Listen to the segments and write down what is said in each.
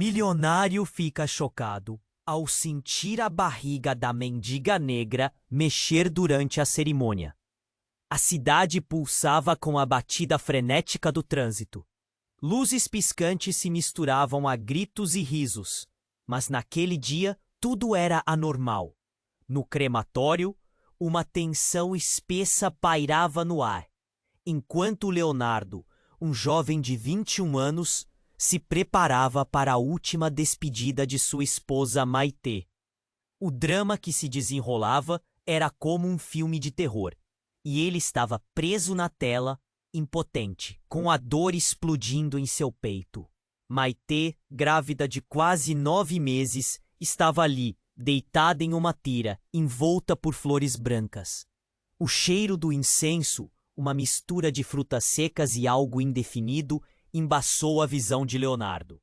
Milionário fica chocado ao sentir a barriga da mendiga negra mexer durante a cerimônia. A cidade pulsava com a batida frenética do trânsito. Luzes piscantes se misturavam a gritos e risos, mas naquele dia tudo era anormal. No crematório, uma tensão espessa pairava no ar, enquanto Leonardo, um jovem de 21 anos, se preparava para a última despedida de sua esposa Maitê. O drama que se desenrolava era como um filme de terror, e ele estava preso na tela, impotente, com a dor explodindo em seu peito. Maitê, grávida de quase 9 meses, estava ali, deitada em uma tira, envolta por flores brancas. O cheiro do incenso, uma mistura de frutas secas e algo indefinido, embaçou a visão de Leonardo.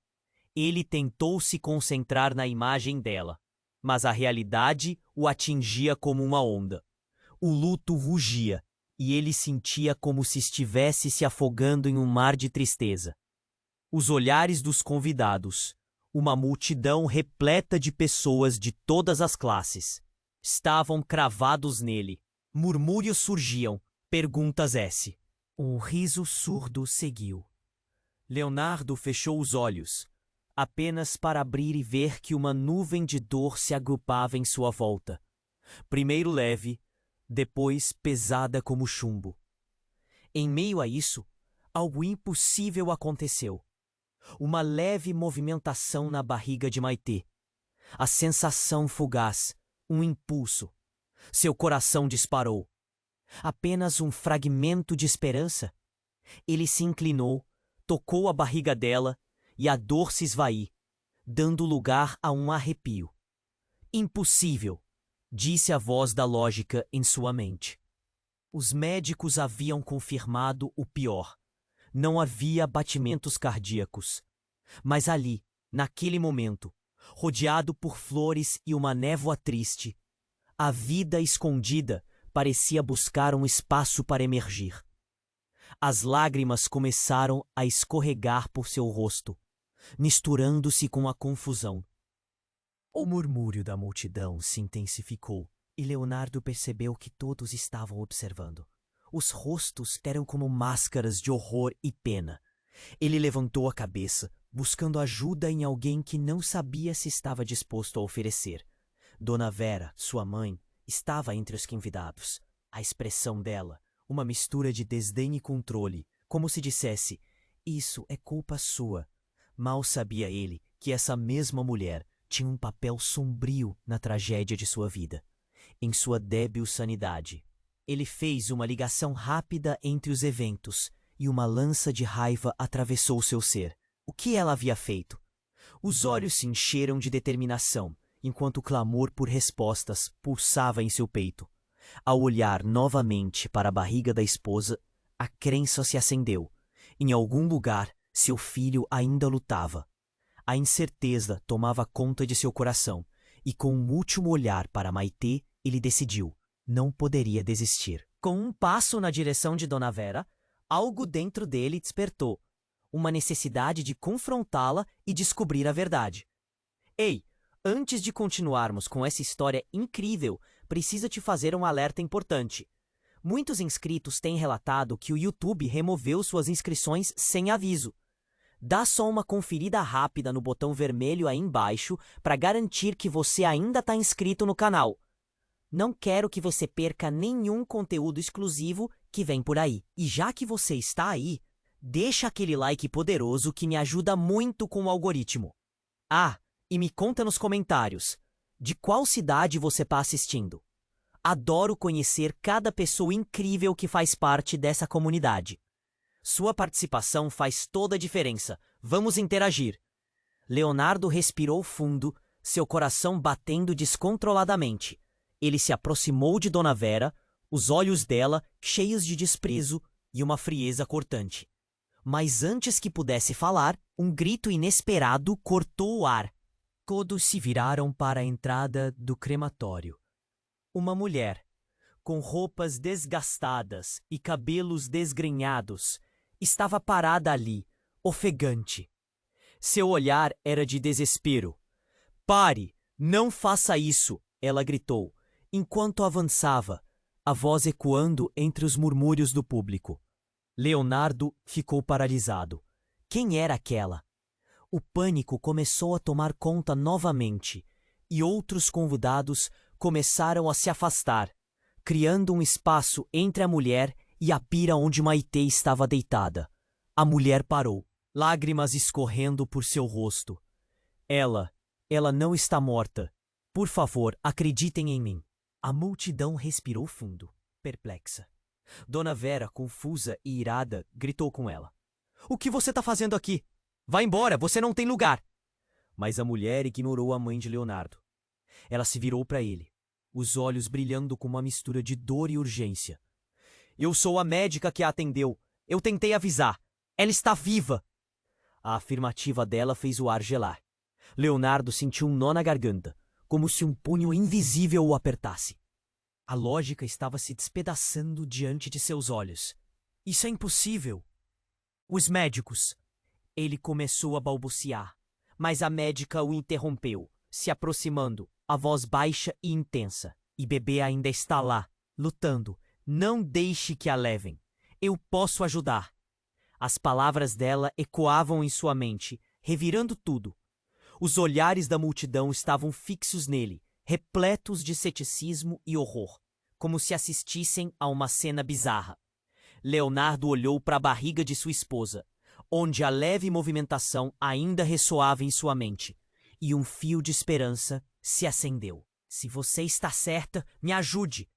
Ele tentou se concentrar na imagem dela, mas a realidade o atingia como uma onda. O luto rugia, e ele sentia como se estivesse se afogando em um mar de tristeza. Os olhares dos convidados, uma multidão repleta de pessoas de todas as classes, estavam cravados nele. Murmúrios surgiam, perguntas S. Um riso surdo seguiu. Leonardo fechou os olhos, apenas para abrir e ver que uma nuvem de dor se agrupava em sua volta. Primeiro leve, depois pesada como chumbo. Em meio a isso, algo impossível aconteceu. Uma leve movimentação na barriga de Maitê. A sensação fugaz, um impulso. Seu coração disparou. Apenas um fragmento de esperança. Ele se inclinou, tocou a barriga dela e a dor se esvaí, dando lugar a um arrepio. Impossível, disse a voz da lógica em sua mente. Os médicos haviam confirmado o pior. Não havia batimentos cardíacos. Mas ali, naquele momento, rodeado por flores e uma névoa triste, a vida escondida parecia buscar um espaço para emergir. As lágrimas começaram a escorregar por seu rosto, misturando-se com a confusão. O murmúrio da multidão se intensificou e Leonardo percebeu que todos estavam observando. Os rostos eram como máscaras de horror e pena. Ele levantou a cabeça, buscando ajuda em alguém que não sabia se estava disposto a oferecer. Dona Vera, sua mãe, estava entre os convidados. A expressão dela, uma mistura de desdém e controle, como se dissesse, isso é culpa sua. Mal sabia ele que essa mesma mulher tinha um papel sombrio na tragédia de sua vida. Em sua débil sanidade, ele fez uma ligação rápida entre os eventos e uma lança de raiva atravessou seu ser. O que ela havia feito? Os olhos se encheram de determinação, enquanto o clamor por respostas pulsava em seu peito. Ao olhar novamente para a barriga da esposa, a crença se acendeu. Em algum lugar, seu filho ainda lutava. A incerteza tomava conta de seu coração, e com um último olhar para Maitê, ele decidiu, não poderia desistir. Com um passo na direção de Dona Vera, algo dentro dele despertou, uma necessidade de confrontá-la e descobrir a verdade. Ei, antes de continuarmos com essa história incrível, preciso te fazer um alerta importante. Muitos inscritos têm relatado que o YouTube removeu suas inscrições sem aviso. Dá só uma conferida rápida no botão vermelho aí embaixo para garantir que você ainda está inscrito no canal. Não quero que você perca nenhum conteúdo exclusivo que vem por aí. E já que você está aí, deixa aquele like poderoso que me ajuda muito com o algoritmo. Ah, e me conta nos comentários, de qual cidade você está assistindo? Adoro conhecer cada pessoa incrível que faz parte dessa comunidade. Sua participação faz toda a diferença. Vamos interagir. Leonardo respirou fundo, seu coração batendo descontroladamente. Ele se aproximou de Dona Vera, os olhos dela cheios de desprezo e uma frieza cortante. Mas antes que pudesse falar, um grito inesperado cortou o ar. Todos se viraram para a entrada do crematório. Uma mulher, com roupas desgastadas e cabelos desgrenhados, estava parada ali, ofegante. Seu olhar era de desespero. Pare! Não faça isso! Ela gritou, enquanto avançava, a voz ecoando entre os murmúrios do público. Leonardo ficou paralisado. Quem era aquela? O pânico começou a tomar conta novamente, e outros convidados começaram a se afastar, criando um espaço entre a mulher e a pira onde Maitê estava deitada. A mulher parou, lágrimas escorrendo por seu rosto. Ela não está morta. Por favor, acreditem em mim. A multidão respirou fundo, perplexa. Dona Vera, confusa e irada, gritou com ela. O que você está fazendo aqui? Vá embora, você não tem lugar! Mas a mulher ignorou a mãe de Leonardo. Ela se virou para ele, os olhos brilhando com uma mistura de dor e urgência. Eu sou a médica que a atendeu. Eu tentei avisar. Ela está viva! A afirmativa dela fez o ar gelar. Leonardo sentiu um nó na garganta, como se um punho invisível o apertasse. A lógica estava se despedaçando diante de seus olhos. Isso é impossível. Os médicos. Ele começou a balbuciar, mas a médica o interrompeu, se aproximando, a voz baixa e intensa. E bebê ainda está lá, lutando. Não deixe que a levem. Eu posso ajudar. As palavras dela ecoavam em sua mente, revirando tudo. Os olhares da multidão estavam fixos nele, repletos de ceticismo e horror, como se assistissem a uma cena bizarra. Leonardo olhou para a barriga de sua esposa, onde a leve movimentação ainda ressoava em sua mente, e um fio de esperança se acendeu. Se você está certa, me ajude!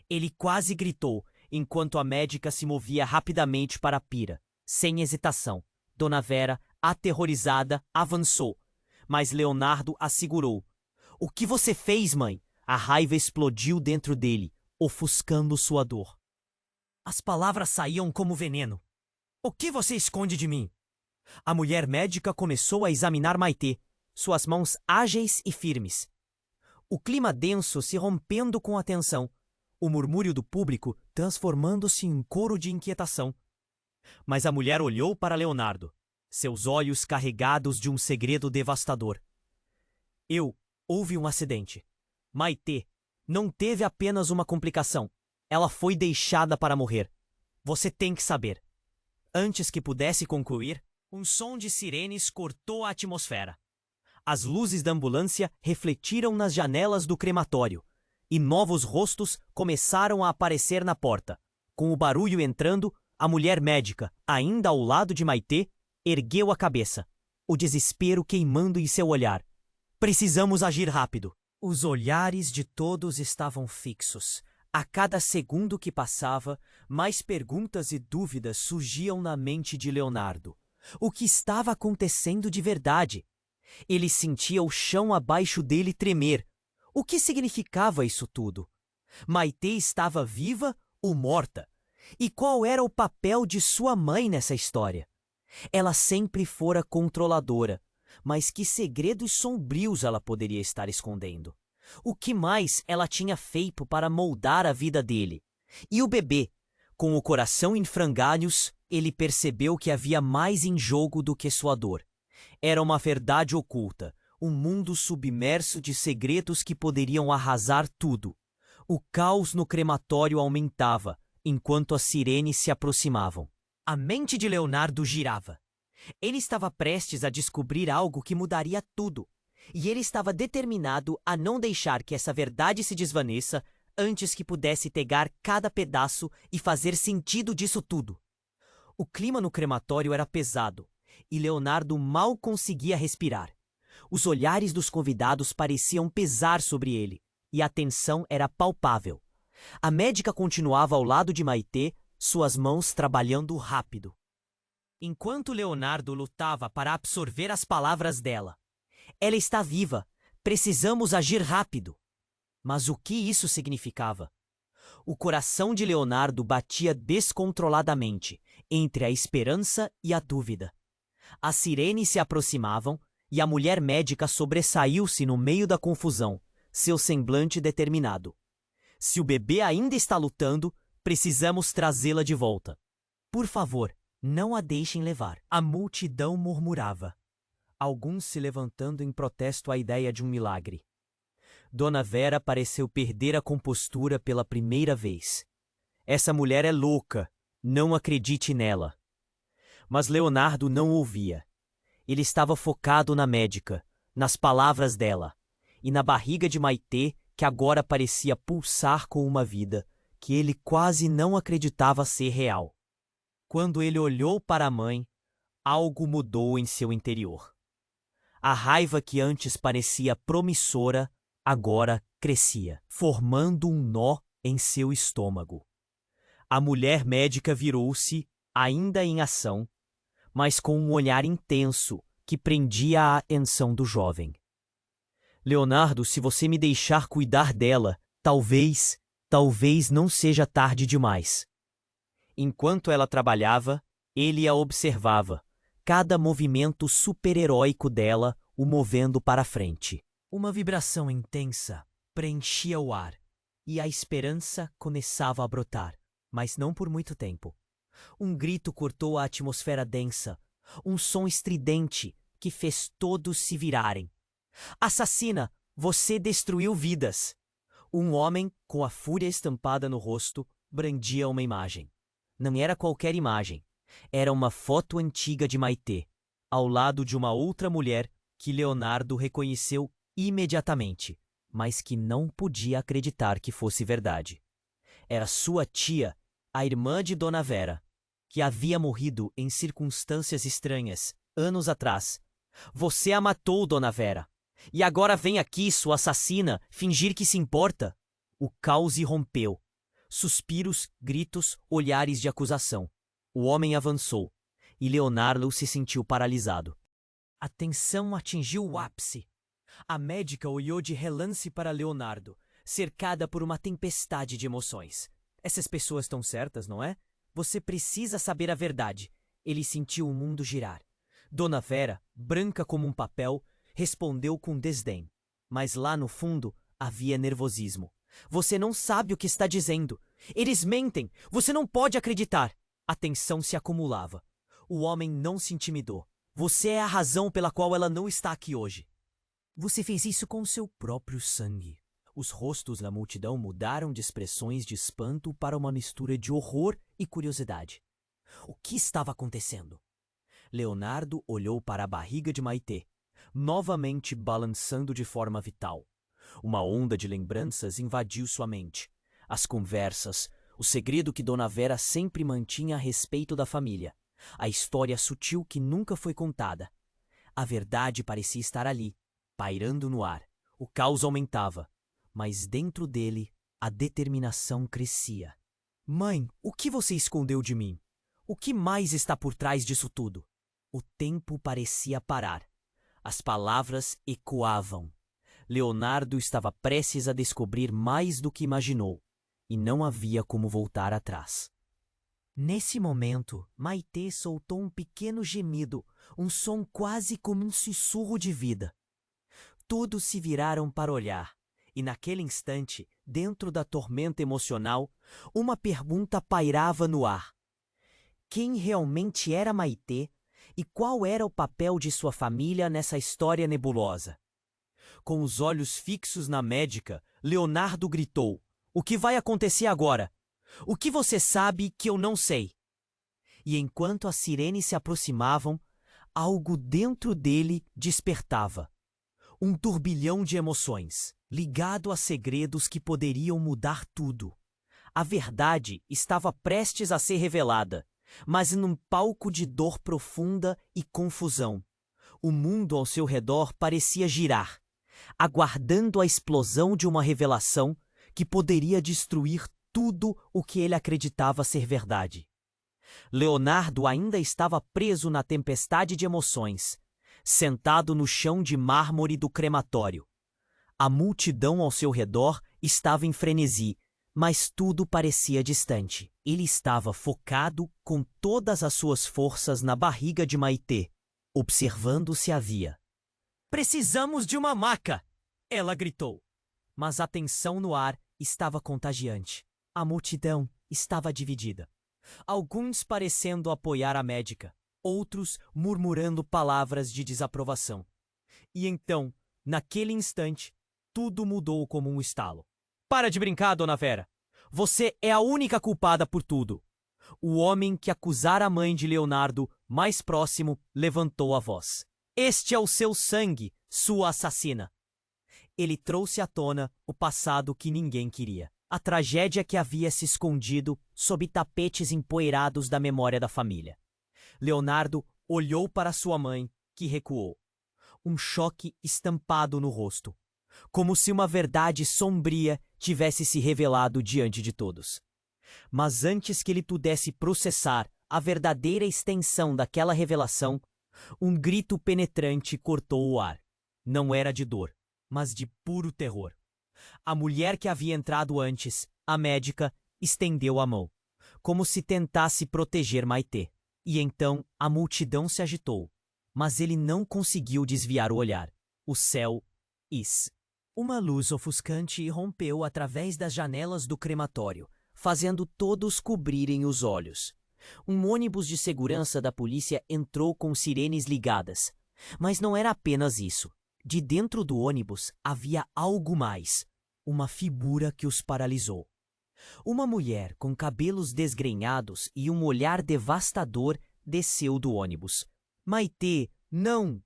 Ele quase gritou, enquanto a médica se movia rapidamente para a pira. Sem hesitação, Dona Vera, aterrorizada, avançou, mas Leonardo a segurou. O que você fez, mãe? A raiva explodiu dentro dele, ofuscando sua dor. As palavras saíam como veneno. O que você esconde de mim? A mulher médica começou a examinar Maitê, suas mãos ágeis e firmes. O clima denso se rompendo com a tensão, o murmúrio do público transformando-se em um coro de inquietação. Mas a mulher olhou para Leonardo, seus olhos carregados de um segredo devastador. Houve um acidente. Maitê não teve apenas uma complicação. Ela foi deixada para morrer. Você tem que saber. Antes que pudesse concluir, um som de sirenes cortou a atmosfera. As luzes da ambulância refletiram nas janelas do crematório, e novos rostos começaram a aparecer na porta. Com o barulho entrando, a mulher médica, ainda ao lado de Maitê, ergueu a cabeça, o desespero queimando em seu olhar. Precisamos agir rápido. Os olhares de todos estavam fixos. A cada segundo que passava, mais perguntas e dúvidas surgiam na mente de Leonardo. O que estava acontecendo de verdade? Ele sentia o chão abaixo dele tremer. O que significava isso tudo? Maitê estava viva ou morta? E qual era o papel de sua mãe nessa história? Ela sempre fora controladora, mas que segredos sombrios ela poderia estar escondendo? O que mais ela tinha feito para moldar a vida dele? E o bebê? Com o coração em frangalhos, ele percebeu que havia mais em jogo do que sua dor. Era uma verdade oculta, um mundo submerso de segredos que poderiam arrasar tudo. O caos no crematório aumentava, enquanto as sirenes se aproximavam. A mente de Leonardo girava. Ele estava prestes a descobrir algo que mudaria tudo. E ele estava determinado a não deixar que essa verdade se desvaneça antes que pudesse pegar cada pedaço e fazer sentido disso tudo. O clima no crematório era pesado, e Leonardo mal conseguia respirar. Os olhares dos convidados pareciam pesar sobre ele, e a tensão era palpável. A médica continuava ao lado de Maitê, suas mãos trabalhando rápido. Enquanto Leonardo lutava para absorver as palavras dela. Ela está viva. Precisamos agir rápido. Mas o que isso significava? O coração de Leonardo batia descontroladamente, entre a esperança e a dúvida. As sirenes se aproximavam e a mulher médica sobressaiu-se no meio da confusão, seu semblante determinado. Se o bebê ainda está lutando, precisamos trazê-la de volta. Por favor, não a deixem levar. A multidão murmurava. alguns se levantando em protesto à ideia de um milagre. Dona Vera pareceu perder a compostura pela primeira vez. Essa mulher é louca, não acredite nela. Mas Leonardo não ouvia. Ele estava focado na médica, nas palavras dela, e na barriga de Maitê, que agora parecia pulsar com uma vida que ele quase não acreditava ser real. Quando ele olhou para a mãe, algo mudou em seu interior. A raiva que antes parecia promissora, agora crescia, formando um nó em seu estômago. A mulher médica virou-se, ainda em ação, mas com um olhar intenso que prendia a atenção do jovem. Leonardo, se você me deixar cuidar dela, talvez não seja tarde demais. Enquanto ela trabalhava, ele a observava, cada movimento super-heróico dela o movendo para a frente. Uma vibração intensa preenchia o ar, e a esperança começava a brotar, mas não por muito tempo. Um grito cortou a atmosfera densa, um som estridente que fez todos se virarem. Assassina, você destruiu vidas! Um homem, com a fúria estampada no rosto, brandia uma imagem. Não era qualquer imagem. Era uma foto antiga de Maitê, ao lado de uma outra mulher que Leonardo reconheceu imediatamente, mas que não podia acreditar que fosse verdade. Era sua tia, a irmã de Dona Vera, que havia morrido em circunstâncias estranhas, anos atrás. Você a matou, Dona Vera. E agora vem aqui, sua assassina, fingir que se importa? O caos irrompeu. Suspiros, gritos, olhares de acusação. O homem avançou, e Leonardo se sentiu paralisado. A tensão atingiu o ápice. A médica olhou de relance para Leonardo, cercada por uma tempestade de emoções. Essas pessoas estão certas, não é? Você precisa saber a verdade. Ele sentiu o mundo girar. Dona Vera, branca como um papel, respondeu com desdém. Mas lá no fundo havia nervosismo. Você não sabe o que está dizendo. Eles mentem. Você não pode acreditar. A tensão se acumulava. O homem não se intimidou. Você é a razão pela qual ela não está aqui hoje. Você fez isso com seu próprio sangue. Os rostos da multidão mudaram de expressões de espanto para uma mistura de horror e curiosidade. O que estava acontecendo? Leonardo olhou para a barriga de Maitê, novamente balançando de forma vital. Uma onda de lembranças invadiu sua mente. As conversas, o segredo que Dona Vera sempre mantinha a respeito da família, a história sutil que nunca foi contada. A verdade parecia estar ali, pairando no ar. O caos aumentava, mas dentro dele a determinação crescia. Mãe, o que você escondeu de mim? O que mais está por trás disso tudo? O tempo parecia parar. As palavras ecoavam. Leonardo estava prestes a descobrir mais do que imaginou, e não havia como voltar atrás. Nesse momento, Maitê soltou um pequeno gemido, um som quase como um sussurro de vida. Todos se viraram para olhar, e naquele instante, dentro da tormenta emocional, uma pergunta pairava no ar. Quem realmente era Maitê e qual era o papel de sua família nessa história nebulosa? Com os olhos fixos na médica, Leonardo gritou: "O que vai acontecer agora? O que você sabe que eu não sei?" E enquanto as sirenes se aproximavam, algo dentro dele despertava. Um turbilhão de emoções, ligado a segredos que poderiam mudar tudo. A verdade estava prestes a ser revelada, mas num palco de dor profunda e confusão. O mundo ao seu redor parecia girar, aguardando a explosão de uma revelação que poderia destruir tudo o que ele acreditava ser verdade. Leonardo ainda estava preso na tempestade de emoções, sentado no chão de mármore do crematório. A multidão ao seu redor estava em frenesi, mas tudo parecia distante. Ele estava focado com todas as suas forças na barriga de Maitê, observando se havia. "Precisamos de uma maca!" ela gritou. Mas a tensão no ar estava contagiante. A multidão estava dividida. Alguns parecendo apoiar a médica, outros murmurando palavras de desaprovação. E então, naquele instante, tudo mudou como um estalo. Para de brincar, dona Vera. Você é a única culpada por tudo. O homem que acusara a mãe de Leonardo, mais próximo, levantou a voz. Este é o seu sangue, sua assassina. Ele trouxe à tona o passado que ninguém queria. A tragédia que havia se escondido sob tapetes empoeirados da memória da família. Leonardo olhou para sua mãe, que recuou. Um choque estampado no rosto, como se uma verdade sombria tivesse se revelado diante de todos. Mas antes que ele pudesse processar a verdadeira extensão daquela revelação, um grito penetrante cortou o ar. Não era de dor, mas de puro terror. A mulher que havia entrado antes, a médica, estendeu a mão, como se tentasse proteger Maitê. E então a multidão se agitou, mas ele não conseguiu desviar o olhar. O céu, uma luz ofuscante irrompeu através das janelas do crematório, fazendo todos cobrirem os olhos. Um ônibus de segurança da polícia entrou com sirenes ligadas. Mas não era apenas isso. De dentro do ônibus havia algo mais. Uma figura que os paralisou. Uma mulher com cabelos desgrenhados e um olhar devastador desceu do ônibus. Maitê, não!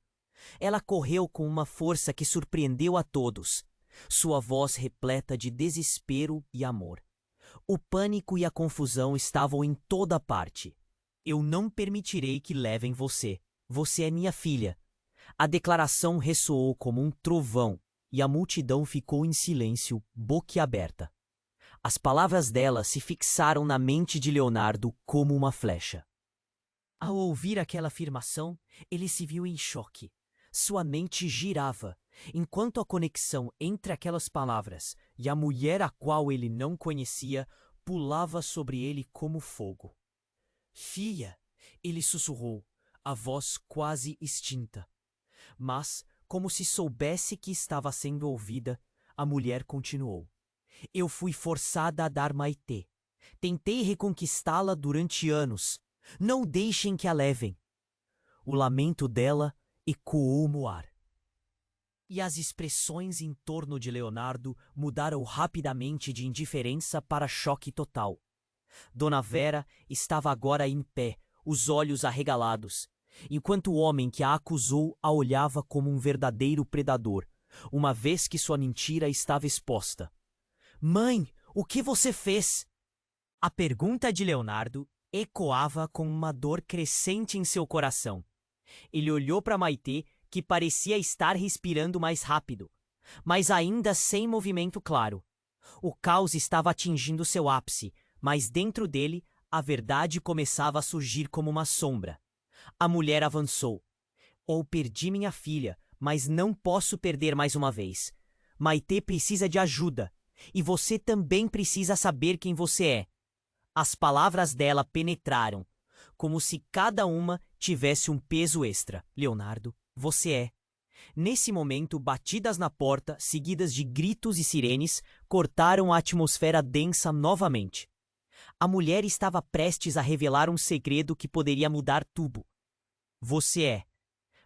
Ela correu com uma força que surpreendeu a todos. Sua voz repleta de desespero e amor. O pânico e a confusão estavam em toda parte. Eu não permitirei que levem você. Você é minha filha. A declaração ressoou como um trovão e a multidão ficou em silêncio, boquiaberta. As palavras dela se fixaram na mente de Leonardo como uma flecha. Ao ouvir aquela afirmação, ele se viu em choque. Sua mente girava, enquanto a conexão entre aquelas palavras e a mulher a qual ele não conhecia pulava sobre ele como fogo. Filha, ele sussurrou, a voz quase extinta. Mas, como se soubesse que estava sendo ouvida, a mulher continuou. Eu fui forçada a dar Maitê. Tentei reconquistá-la durante anos. Não deixem que a levem. O lamento dela ecoou no ar. E as expressões em torno de Leonardo mudaram rapidamente de indiferença para choque total. Dona Vera estava agora em pé, os olhos arregalados, enquanto o homem que a acusou a olhava como um verdadeiro predador, uma vez que sua mentira estava exposta. Mãe, o que você fez? A pergunta de Leonardo ecoava com uma dor crescente em seu coração. Ele olhou para Maitê, que parecia estar respirando mais rápido, mas ainda sem movimento claro. O caos estava atingindo seu ápice, mas dentro dele a verdade começava a surgir como uma sombra. A mulher avançou. Ou perdi minha filha, mas não posso perder mais uma vez. Maitê precisa de ajuda, e você também precisa saber quem você é. As palavras dela penetraram, como se cada uma tivesse um peso extra. Leonardo, você é. Nesse momento, batidas na porta, seguidas de gritos e sirenes, cortaram a atmosfera densa novamente. A mulher estava prestes a revelar um segredo que poderia mudar tudo. Você é.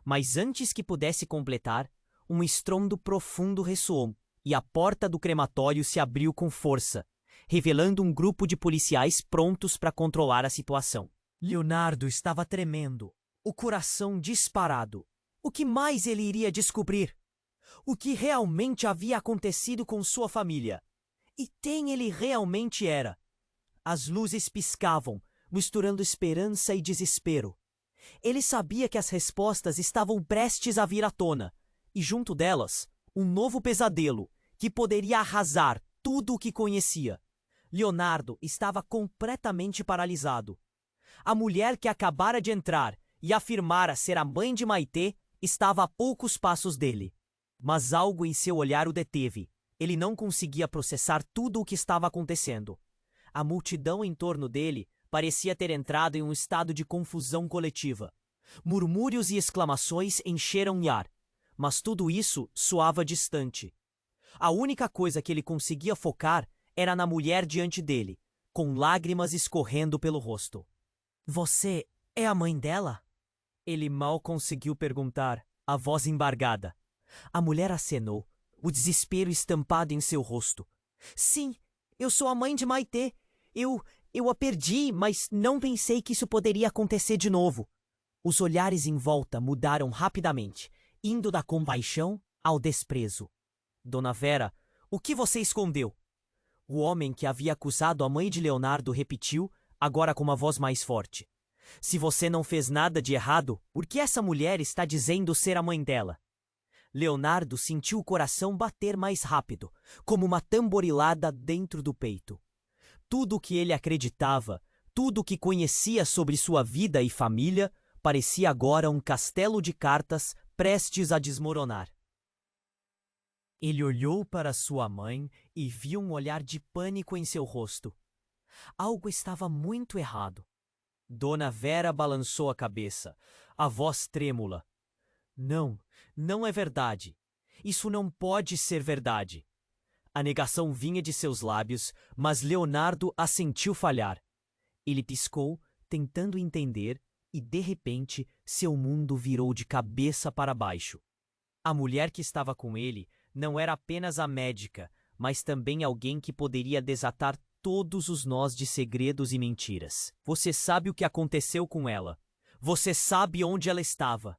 Mas antes que pudesse completar, um estrondo profundo ressoou e a porta do crematório se abriu com força, revelando um grupo de policiais prontos para controlar a situação. Leonardo estava tremendo, o coração disparado. O que mais ele iria descobrir? O que realmente havia acontecido com sua família? E quem ele realmente era? As luzes piscavam, misturando esperança e desespero. Ele sabia que as respostas estavam prestes a vir à tona, e junto delas, um novo pesadelo que poderia arrasar tudo o que conhecia. Leonardo estava completamente paralisado. A mulher que acabara de entrar e afirmara ser a mãe de Maitê estava a poucos passos dele. Mas algo em seu olhar o deteve. Ele não conseguia processar tudo o que estava acontecendo. A multidão em torno dele parecia ter entrado em um estado de confusão coletiva. Murmúrios e exclamações encheram o ar, mas tudo isso soava distante. A única coisa que ele conseguia focar era na mulher diante dele, com lágrimas escorrendo pelo rosto. Você é a mãe dela? Ele mal conseguiu perguntar, a voz embargada. A mulher acenou, o desespero estampado em seu rosto. Sim, eu sou a mãe de Maitê. Eu a perdi, mas não pensei que isso poderia acontecer de novo. Os olhares em volta mudaram rapidamente, indo da compaixão ao desprezo. Dona Vera, o que você escondeu? O homem que havia acusado a mãe de Leonardo repetiu, agora com uma voz mais forte. Se você não fez nada de errado, por que essa mulher está dizendo ser a mãe dela? Leonardo sentiu o coração bater mais rápido, como uma tamborilada dentro do peito. Tudo o que ele acreditava, tudo o que conhecia sobre sua vida e família, parecia agora um castelo de cartas prestes a desmoronar. Ele olhou para sua mãe e viu um olhar de pânico em seu rosto. Algo estava muito errado. Dona Vera balançou a cabeça, a voz trêmula. Não, não é verdade. Isso não pode ser verdade. A negação vinha de seus lábios, mas Leonardo a sentiu falhar. Ele piscou, tentando entender, e de repente seu mundo virou de cabeça para baixo. A mulher que estava com ele não era apenas a médica, mas também alguém que poderia desatar todos os nós de segredos e mentiras. Você sabe o que aconteceu com ela. Você sabe onde ela estava.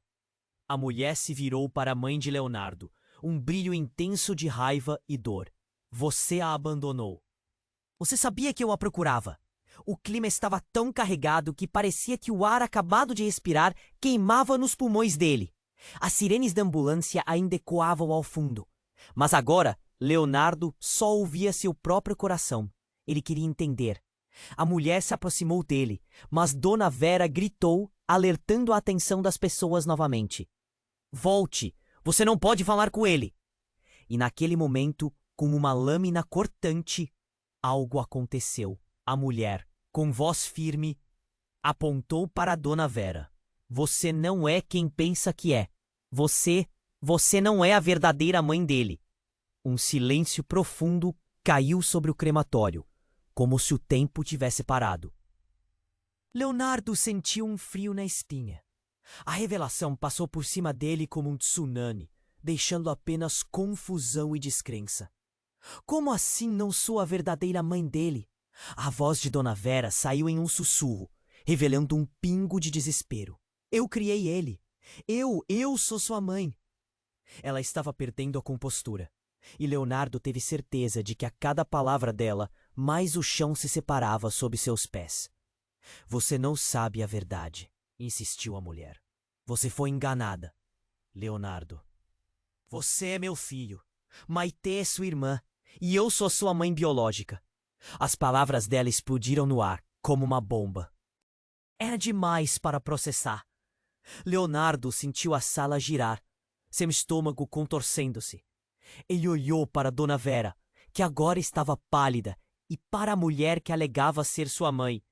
A mulher se virou para a mãe de Leonardo, um brilho intenso de raiva e dor. Você a abandonou. Você sabia que eu a procurava. O clima estava tão carregado que parecia que o ar acabado de respirar queimava nos pulmões dele. As sirenes da ambulância ainda ecoavam ao fundo. Mas agora, Leonardo só ouvia seu próprio coração. Ele queria entender. A mulher se aproximou dele, mas Dona Vera gritou, alertando a atenção das pessoas novamente. Volte! Você não pode falar com ele! E naquele momento, com uma lâmina cortante, algo aconteceu. A mulher, com voz firme, apontou para Dona Vera. Você não é quem pensa que é. Você não é a verdadeira mãe dele. Um silêncio profundo caiu sobre o crematório, como se o tempo tivesse parado. Leonardo sentiu um frio na espinha. A revelação passou por cima dele como um tsunami, deixando apenas confusão e descrença. Como assim não sou a verdadeira mãe dele? A voz de Dona Vera saiu em um sussurro, revelando um pingo de desespero. Eu criei ele. Eu sou sua mãe. Ela estava perdendo a compostura, e Leonardo teve certeza de que a cada palavra dela, mais o chão se separava sob seus pés. Você não sabe a verdade, insistiu a mulher. Você foi enganada, Leonardo. Você é meu filho. Maitê é sua irmã, e eu sou sua mãe biológica. As palavras dela explodiram no ar, como uma bomba. Era demais para processar. Leonardo sentiu a sala girar, seu estômago contorcendo-se. Ele olhou para Dona Vera, que agora estava pálida, e para a mulher que alegava ser sua mãe.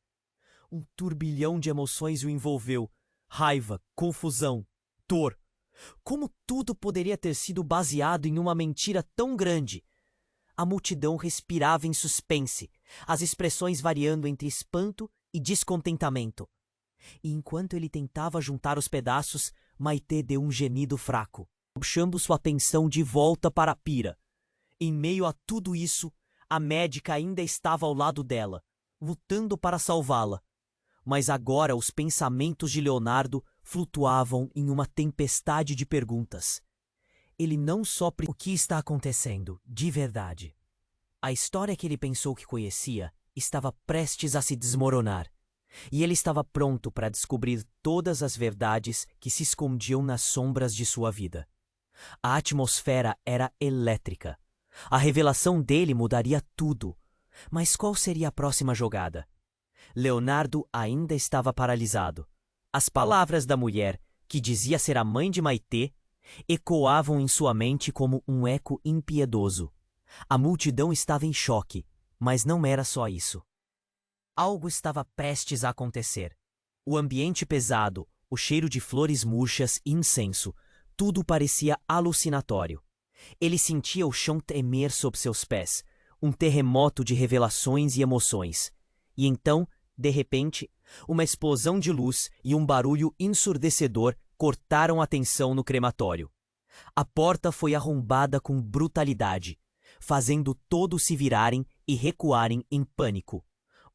Um turbilhão de emoções o envolveu. Raiva, confusão, dor. Como tudo poderia ter sido baseado em uma mentira tão grande? A multidão respirava em suspense, as expressões variando entre espanto e descontentamento. E enquanto ele tentava juntar os pedaços, Maitê deu um gemido fraco, puxando sua atenção de volta para a pira. Em meio a tudo isso, a médica ainda estava ao lado dela, lutando para salvá-la. Mas agora os pensamentos de Leonardo flutuavam em uma tempestade de perguntas. Ele não só o que está acontecendo, de verdade. A história que ele pensou que conhecia estava prestes a se desmoronar, e ele estava pronto para descobrir todas as verdades que se escondiam nas sombras de sua vida. A atmosfera era elétrica. A revelação dele mudaria tudo. Mas qual seria a próxima jogada? Leonardo ainda estava paralisado. As palavras da mulher, que dizia ser a mãe de Maitê, ecoavam em sua mente como um eco impiedoso. A multidão estava em choque, mas não era só isso. Algo estava prestes a acontecer. O ambiente pesado, o cheiro de flores murchas e incenso, tudo parecia alucinatório. Ele sentia o chão tremer sob seus pés, um terremoto de revelações e emoções. E então De repente, uma explosão de luz e um barulho ensurdecedor cortaram a tensão no crematório. A porta foi arrombada com brutalidade, fazendo todos se virarem e recuarem em pânico.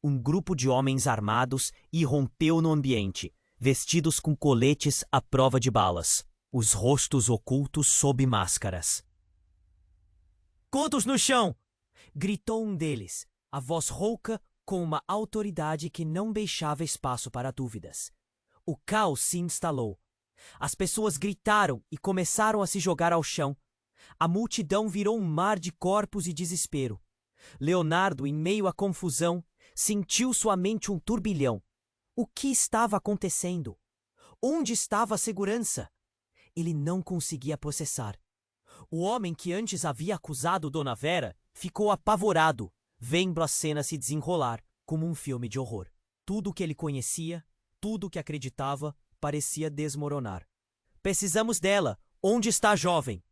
Um grupo de homens armados irrompeu no ambiente, vestidos com coletes à prova de balas, os rostos ocultos sob máscaras. "Todos no chão!" gritou um deles, a voz rouca com uma autoridade que não deixava espaço para dúvidas. O caos se instalou. As pessoas gritaram e começaram a se jogar ao chão. A multidão virou um mar de corpos e desespero. Leonardo, em meio à confusão, sentiu sua mente um turbilhão. O que estava acontecendo? Onde estava a segurança? Ele não conseguia processar. O homem que antes havia acusado Dona Vera ficou apavorado, vendo a cena se desenrolar como um filme de horror. Tudo o que ele conhecia, tudo o que acreditava, parecia desmoronar. "Precisamos dela! Onde está a jovem?"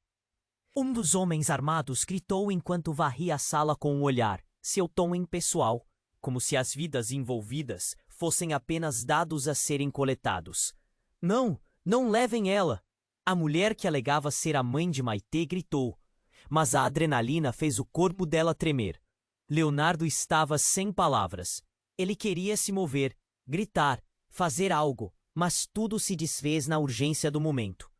Um dos homens armados gritou enquanto varria a sala com um olhar, seu tom impessoal, como se as vidas envolvidas fossem apenas dados a serem coletados. "Não, não levem ela!" A mulher que alegava ser a mãe de Maitê gritou, mas a adrenalina fez o corpo dela tremer. Leonardo estava sem palavras. Ele queria se mover, gritar, fazer algo, mas tudo se desfez na urgência do momento.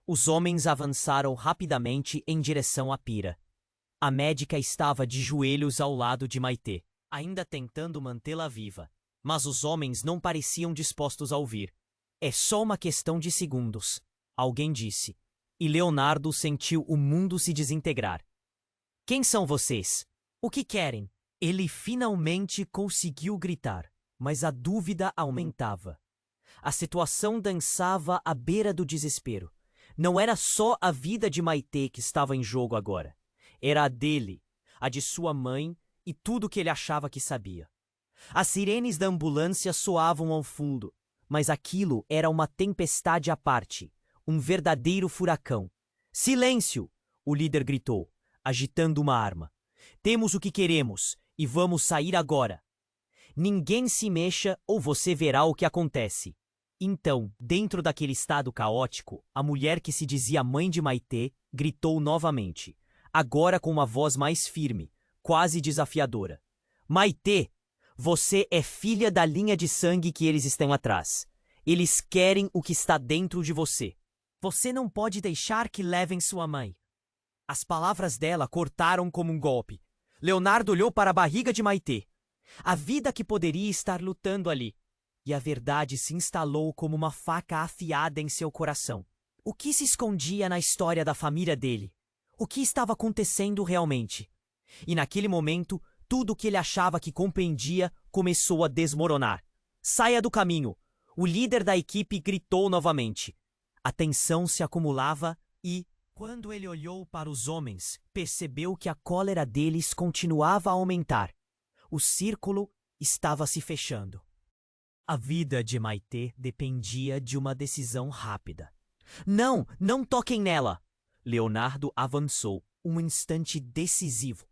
Os homens avançaram rapidamente em direção à pira. A médica estava de joelhos ao lado de Maitê, ainda tentando mantê-la viva, mas os homens não pareciam dispostos a ouvir. "É só uma questão de segundos", alguém disse, e Leonardo sentiu o mundo se desintegrar. "Quem são vocês? O que querem?" Ele finalmente conseguiu gritar, mas a dúvida aumentava. A situação dançava à beira do desespero. Não era só a vida de Maitê que estava em jogo agora. Era a dele, a de sua mãe e tudo que ele achava que sabia. As sirenes da ambulância soavam ao fundo, mas aquilo era uma tempestade à parte, um verdadeiro furacão. "Silêncio!" o líder gritou, agitando uma arma. "Temos o que queremos e vamos sair agora. Ninguém se mexa ou você verá o que acontece." Então, dentro daquele estado caótico, a mulher que se dizia mãe de Maitê gritou novamente, agora com uma voz mais firme, quase desafiadora. "Maitê, você é filha da linha de sangue que eles estão atrás. Eles querem o que está dentro de você. Você não pode deixar que levem sua mãe." As palavras dela cortaram como um golpe. Leonardo olhou para a barriga de Maitê. A vida que poderia estar lutando ali. E a verdade se instalou como uma faca afiada em seu coração. O que se escondia na história da família dele? O que estava acontecendo realmente? E naquele momento, tudo o que ele achava que compreendia começou a desmoronar. "Saia do caminho!" O líder da equipe gritou novamente. A tensão se acumulava e, quando ele olhou para os homens, percebeu que a cólera deles continuava a aumentar. O círculo estava se fechando. A vida de Maitê dependia de uma decisão rápida. "Não, não toquem nela!" Leonardo avançou, um instante decisivo,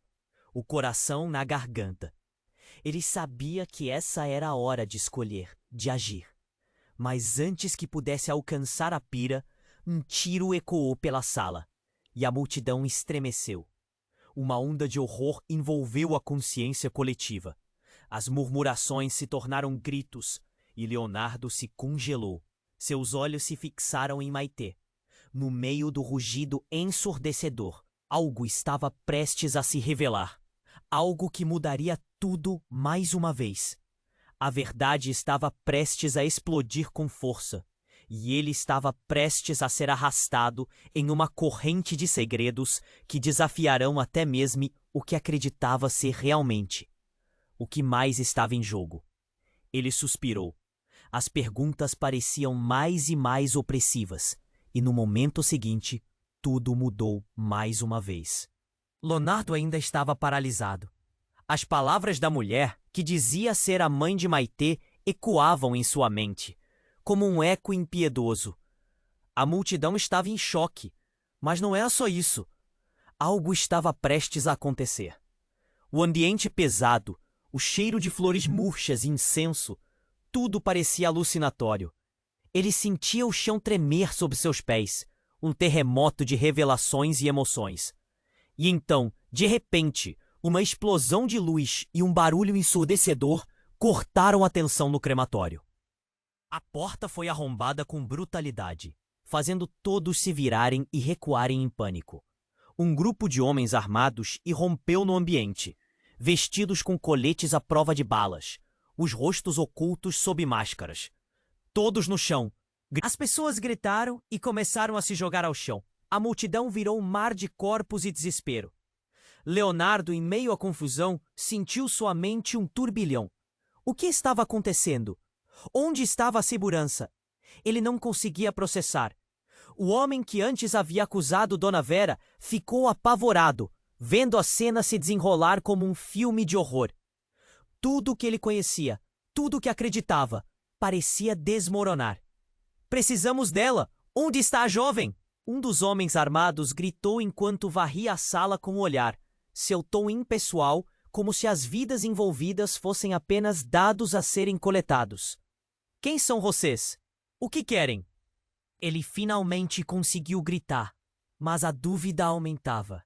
o coração na garganta. Ele sabia que essa era a hora de escolher, de agir. Mas antes que pudesse alcançar a pira, um tiro ecoou pela sala, e a multidão estremeceu. Uma onda de horror envolveu a consciência coletiva. As murmurações se tornaram gritos, e Leonardo se congelou. Seus olhos se fixaram em Maitê. No meio do rugido ensurdecedor, algo estava prestes a se revelar. Algo que mudaria tudo mais uma vez. A verdade estava prestes a explodir com força, e ele estava prestes a ser arrastado em uma corrente de segredos que desafiarão até mesmo o que acreditava ser realmente. O que mais estava em jogo? Ele suspirou. As perguntas pareciam mais e mais opressivas, e no momento seguinte, tudo mudou mais uma vez. Leonardo ainda estava paralisado. As palavras da mulher, que dizia ser a mãe de Maitê, ecoavam em sua mente, como um eco impiedoso. A multidão estava em choque, mas não era só isso. Algo estava prestes a acontecer. O ambiente pesado, o cheiro de flores murchas e incenso, tudo parecia alucinatório. Ele sentia o chão tremer sob seus pés, um terremoto de revelações e emoções. E então, de repente, uma explosão de luz e um barulho ensurdecedor cortaram a tensão no crematório. A porta foi arrombada com brutalidade, fazendo todos se virarem e recuarem em pânico. Um grupo de homens armados irrompeu no ambiente, vestidos com coletes à prova de balas, os rostos ocultos sob máscaras. Todos no chão. As pessoas gritaram e começaram a se jogar ao chão. A multidão virou um mar de corpos e desespero. Leonardo, em meio à confusão, sentiu sua mente um turbilhão. O que estava acontecendo? Onde estava a segurança? Ele não conseguia processar. O homem que antes havia acusado Dona Vera ficou apavorado, vendo a cena se desenrolar como um filme de horror. Tudo o que ele conhecia, tudo o que acreditava, parecia desmoronar. Precisamos dela! Onde está a jovem? Um dos homens armados gritou enquanto varria a sala com o olhar, seu tom impessoal, como se as vidas envolvidas fossem apenas dados a serem coletados. Quem são vocês? O que querem? Ele finalmente conseguiu gritar, mas a dúvida aumentava.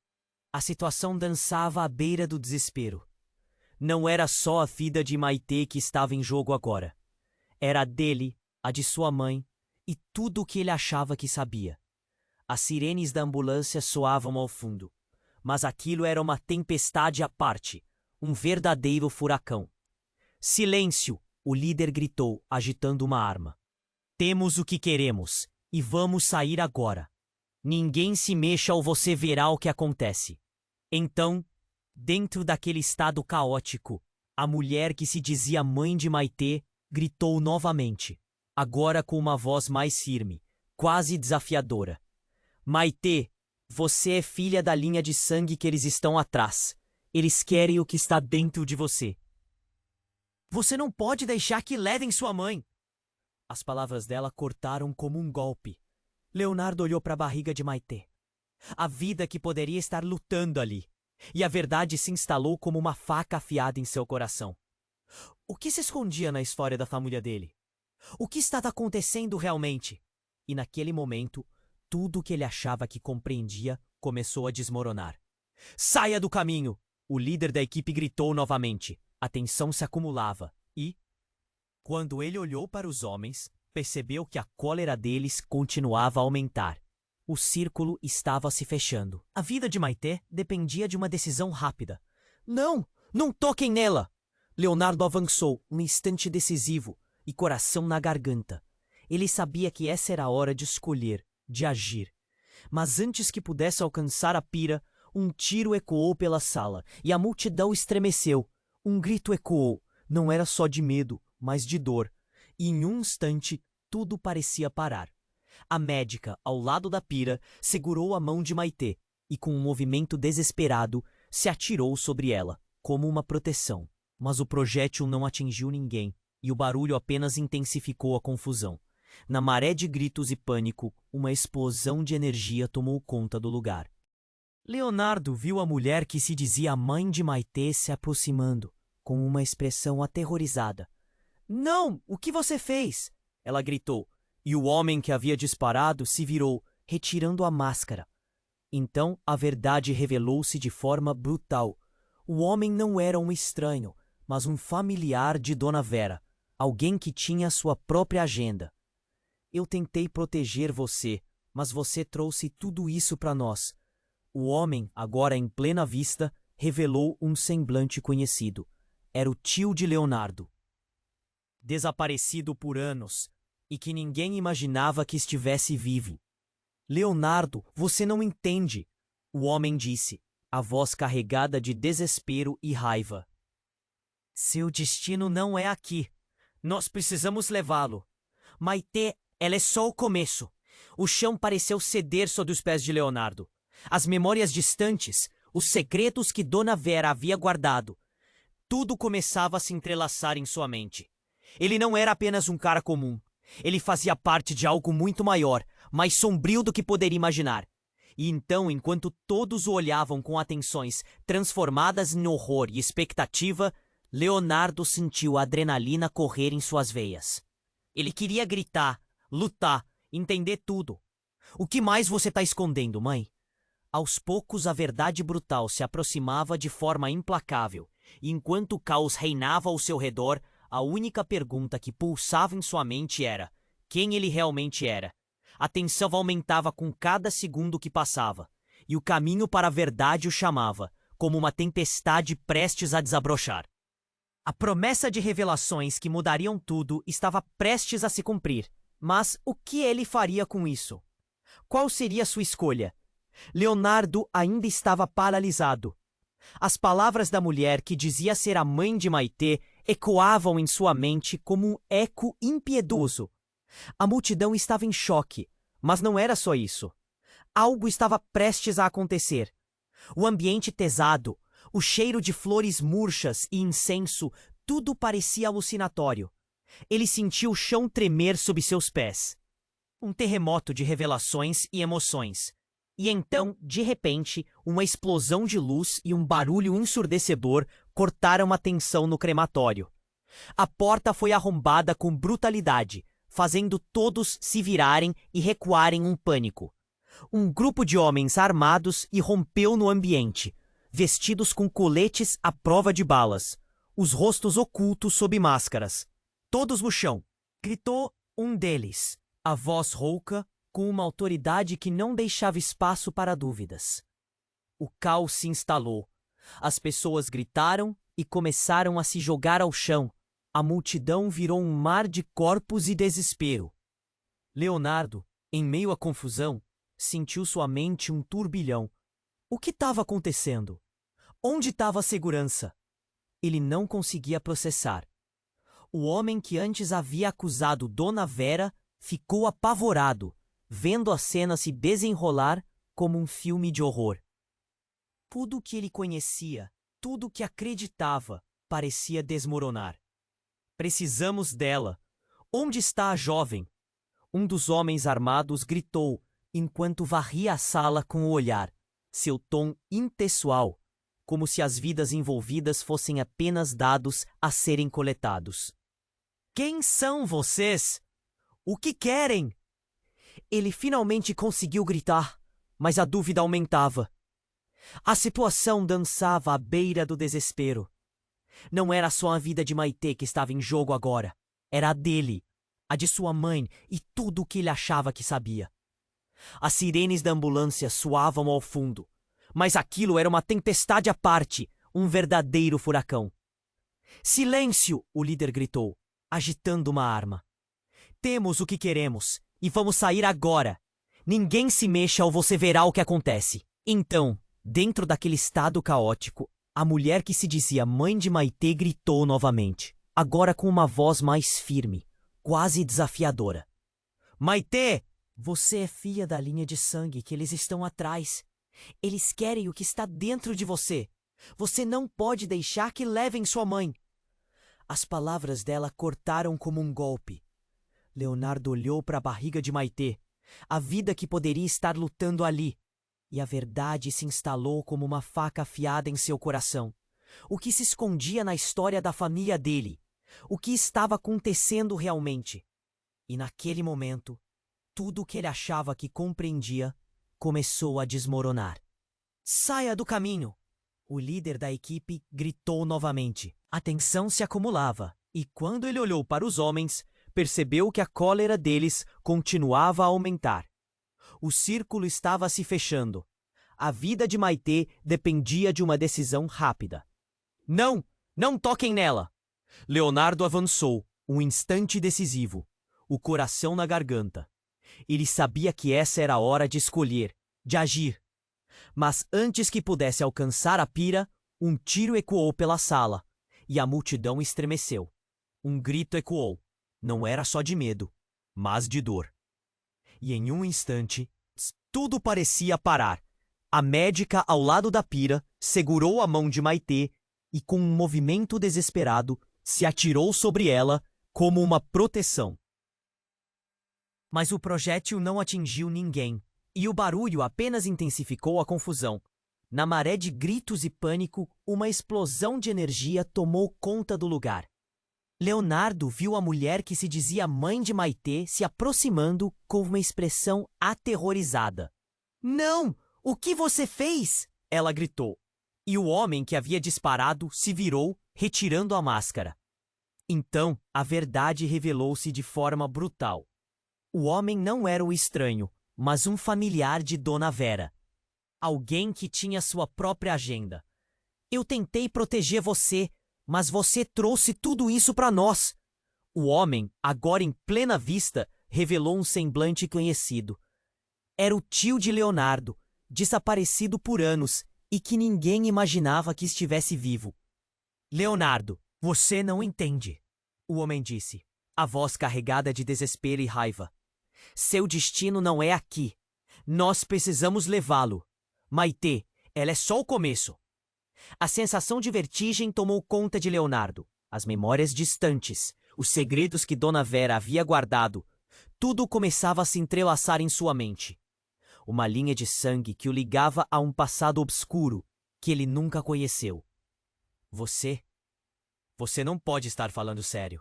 A situação dançava à beira do desespero. Não era só a vida de Maitê que estava em jogo agora. Era a dele, a de sua mãe e tudo o que ele achava que sabia. As sirenes da ambulância soavam ao fundo, mas aquilo era uma tempestade à parte, um verdadeiro furacão. Silêncio! O líder gritou, agitando uma arma. Temos o que queremos, e vamos sair agora. Ninguém se mexa ou você verá o que acontece. Então, dentro daquele estado caótico, a mulher que se dizia mãe de Maitê gritou novamente, agora com uma voz mais firme, quase desafiadora. Maitê, você é filha da linha de sangue que eles estão atrás. Eles querem o que está dentro de você. Você não pode deixar que levem sua mãe. As palavras dela cortaram como um golpe. Leonardo olhou para a barriga de Maitê. A vida que poderia estar lutando ali. E a verdade se instalou como uma faca afiada em seu coração. O que se escondia na história da família dele? O que estava acontecendo realmente? E naquele momento, tudo o que ele achava que compreendia começou a desmoronar. Saia do caminho! O líder da equipe gritou novamente. A tensão se acumulava e, quando ele olhou para os homens, percebeu que a cólera deles continuava a aumentar. O círculo estava se fechando. A vida de Maitê dependia de uma decisão rápida. Não! Não toquem nela! Leonardo avançou, um instante decisivo, e coração na garganta. Ele sabia que essa era a hora de escolher, de agir. Mas antes que pudesse alcançar a pira, um tiro ecoou pela sala, e a multidão estremeceu. Um grito ecoou, não era só de medo, mas de dor. E em um instante, tudo parecia parar. A médica, ao lado da pira, segurou a mão de Maitê e, com um movimento desesperado, se atirou sobre ela, como uma proteção. Mas o projétil não atingiu ninguém, e o barulho apenas intensificou a confusão. Na maré de gritos e pânico, uma explosão de energia tomou conta do lugar. Leonardo viu a mulher que se dizia a mãe de Maitê se aproximando, com uma expressão aterrorizada. Não! O que você fez? Ela gritou, e o homem que havia disparado se virou, retirando a máscara. Então a verdade revelou-se de forma brutal. O homem não era um estranho, mas um familiar de Dona Vera, alguém que tinha sua própria agenda. Eu tentei proteger você, mas você trouxe tudo isso para nós. O homem, agora em plena vista, revelou um semblante conhecido. Era o tio de Leonardo. Desaparecido por anos, e que ninguém imaginava que estivesse vivo. Leonardo, você não entende, o homem disse, a voz carregada de desespero e raiva. Seu destino não é aqui. Nós precisamos levá-lo. Maitê, ela é só o começo. O chão pareceu ceder sob os pés de Leonardo. As memórias distantes, os segredos que Dona Vera havia guardado. Tudo começava a se entrelaçar em sua mente. Ele não era apenas um cara comum. Ele fazia parte de algo muito maior, mais sombrio do que poderia imaginar. E então, enquanto todos o olhavam com atenções transformadas em horror e expectativa, Leonardo sentiu a adrenalina correr em suas veias. Ele queria gritar, lutar, entender tudo. O que mais você está escondendo, mãe? Aos poucos, a verdade brutal se aproximava de forma implacável, e enquanto o caos reinava ao seu redor, a única pergunta que pulsava em sua mente era: quem ele realmente era? A tensão aumentava com cada segundo que passava, e o caminho para a verdade o chamava, como uma tempestade prestes a desabrochar. A promessa de revelações que mudariam tudo estava prestes a se cumprir, mas o que ele faria com isso? Qual seria sua escolha? Leonardo ainda estava paralisado. As palavras da mulher que dizia ser a mãe de Maitê ecoavam em sua mente como um eco impiedoso. A multidão estava em choque, mas não era só isso. Algo estava prestes a acontecer. O ambiente pesado, o cheiro de flores murchas e incenso, tudo parecia alucinatório. Ele sentiu o chão tremer sob seus pés. Um terremoto de revelações e emoções. E então, de repente, uma explosão de luz e um barulho ensurdecedor cortaram a tensão no crematório. A porta foi arrombada com brutalidade, fazendo todos se virarem e recuarem em pânico. Um grupo de homens armados irrompeu no ambiente, vestidos com coletes à prova de balas, os rostos ocultos sob máscaras. Todos no chão, gritou um deles, a voz rouca, com uma autoridade que não deixava espaço para dúvidas. O caos se instalou. As pessoas gritaram e começaram a se jogar ao chão. A multidão virou um mar de corpos e desespero. Leonardo, em meio à confusão, sentiu sua mente um turbilhão. O que estava acontecendo? Onde estava a segurança? Ele não conseguia processar. O homem que antes havia acusado Dona Vera ficou apavorado, vendo a cena se desenrolar como um filme de horror. Tudo o que ele conhecia, tudo o que acreditava, parecia desmoronar. Precisamos dela. Onde está a jovem? Um dos homens armados gritou, enquanto varria a sala com o olhar, seu tom impessoal, como se as vidas envolvidas fossem apenas dados a serem coletados. Quem são vocês? O que querem? Ele finalmente conseguiu gritar, mas a dúvida aumentava. A situação dançava à beira do desespero. Não era só a vida de Maitê que estava em jogo agora. Era a dele, a de sua mãe e tudo o que ele achava que sabia. As sirenes da ambulância soavam ao fundo, mas aquilo era uma tempestade à parte, um verdadeiro furacão. Silêncio! O líder gritou, agitando uma arma. Temos o que queremos. E vamos sair agora. Ninguém se mexa ou você verá o que acontece. Então, dentro daquele estado caótico, a mulher que se dizia mãe de Maitê gritou novamente, agora com uma voz mais firme, quase desafiadora. Maitê, você é filha da linha de sangue que eles estão atrás. Eles querem o que está dentro de você. Você não pode deixar que levem sua mãe. As palavras dela cortaram como um golpe. Leonardo olhou para a barriga de Maitê, a vida que poderia estar lutando ali, e a verdade se instalou como uma faca afiada em seu coração. O que se escondia na história da família dele, o que estava acontecendo realmente. E naquele momento, tudo o que ele achava que compreendia começou a desmoronar. Saia do caminho! O líder da equipe gritou novamente. A tensão se acumulava, e quando ele olhou para os homens, percebeu que a cólera deles continuava a aumentar. O círculo estava se fechando. A vida de Maitê dependia de uma decisão rápida. Não! Não toquem nela! Leonardo avançou, um instante decisivo, o coração na garganta. Ele sabia que essa era a hora de escolher, de agir. Mas antes que pudesse alcançar a pira, um tiro ecoou pela sala, e a multidão estremeceu. Um grito ecoou. Não era só de medo, mas de dor. E em um instante, tudo parecia parar. A médica ao lado da pira segurou a mão de Maitê e, com um movimento desesperado, se atirou sobre ela como uma proteção. Mas o projétil não atingiu ninguém, e o barulho apenas intensificou a confusão. Na maré de gritos e pânico, uma explosão de energia tomou conta do lugar. Leonardo viu a mulher que se dizia mãe de Maitê se aproximando com uma expressão aterrorizada. "Não! O que você fez?" ela gritou. E o homem que havia disparado se virou, retirando a máscara. Então, a verdade revelou-se de forma brutal. O homem não era o estranho, mas um familiar de Dona Vera. Alguém que tinha sua própria agenda. "Eu tentei proteger você, mas você trouxe tudo isso para nós." O homem, agora em plena vista, revelou um semblante conhecido. Era o tio de Leonardo, desaparecido por anos e que ninguém imaginava que estivesse vivo. "Leonardo, você não entende," o homem disse, a voz carregada de desespero e raiva. "Seu destino não é aqui. Nós precisamos levá-lo. Maitê, ela é só o começo." A sensação de vertigem tomou conta de Leonardo. As memórias distantes, os segredos que Dona Vera havia guardado, tudo começava a se entrelaçar em sua mente. Uma linha de sangue que o ligava a um passado obscuro que ele nunca conheceu. Você não pode estar falando sério,"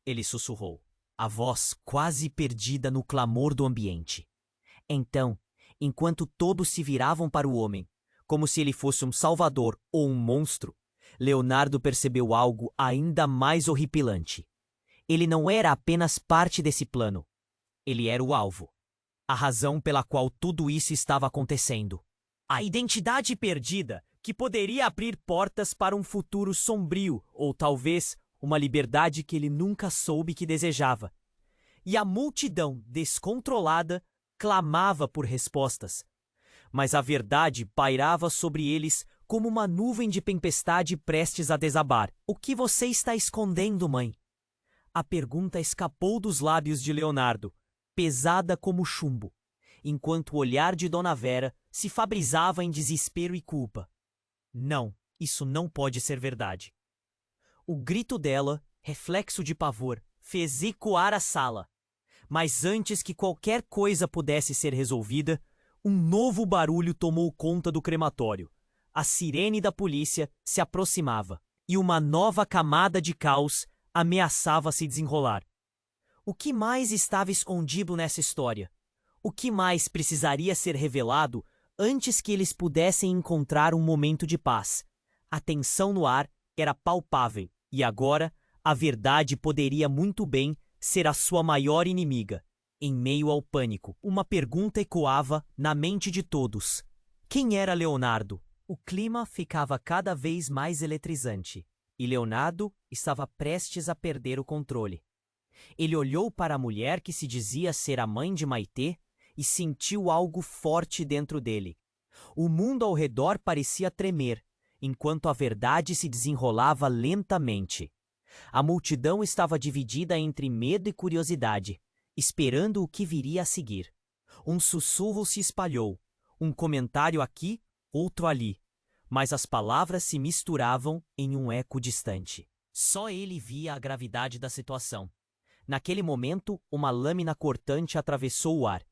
ele sussurrou, a voz quase perdida no clamor do ambiente. Então, enquanto todos se viravam para o homem, como se ele fosse um salvador ou um monstro, Leonardo percebeu algo ainda mais horripilante. Ele não era apenas parte desse plano. Ele era o alvo. A razão pela qual tudo isso estava acontecendo. A identidade perdida que poderia abrir portas para um futuro sombrio ou talvez uma liberdade que ele nunca soube que desejava. E a multidão descontrolada clamava por respostas. Mas a verdade pairava sobre eles como uma nuvem de tempestade prestes a desabar. "O que você está escondendo, mãe?" A pergunta escapou dos lábios de Leonardo, pesada como chumbo, enquanto o olhar de Dona Vera se fabrizava em desespero e culpa. Não, isso não pode ser verdade. O grito dela, reflexo de pavor, fez ecoar a sala. Mas antes que qualquer coisa pudesse ser resolvida, um novo barulho tomou conta do crematório. A sirene da polícia se aproximava, e uma nova camada de caos ameaçava se desenrolar. O que mais estava escondido nessa história? O que mais precisaria ser revelado antes que eles pudessem encontrar um momento de paz? A tensão no ar era palpável, e agora a verdade poderia muito bem ser a sua maior inimiga. Em meio ao pânico, uma pergunta ecoava na mente de todos. Quem era Leonardo? O clima ficava cada vez mais eletrizante, e Leonardo estava prestes a perder o controle. Ele olhou para a mulher que se dizia ser a mãe de Maitê e sentiu algo forte dentro dele. O mundo ao redor parecia tremer, enquanto a verdade se desenrolava lentamente. A multidão estava dividida entre medo e curiosidade, esperando o que viria a seguir. Um sussurro se espalhou, um comentário aqui, outro ali, mas as palavras se misturavam em um eco distante. Só ele via a gravidade da situação. Naquele momento, uma lâmina cortante atravessou o ar.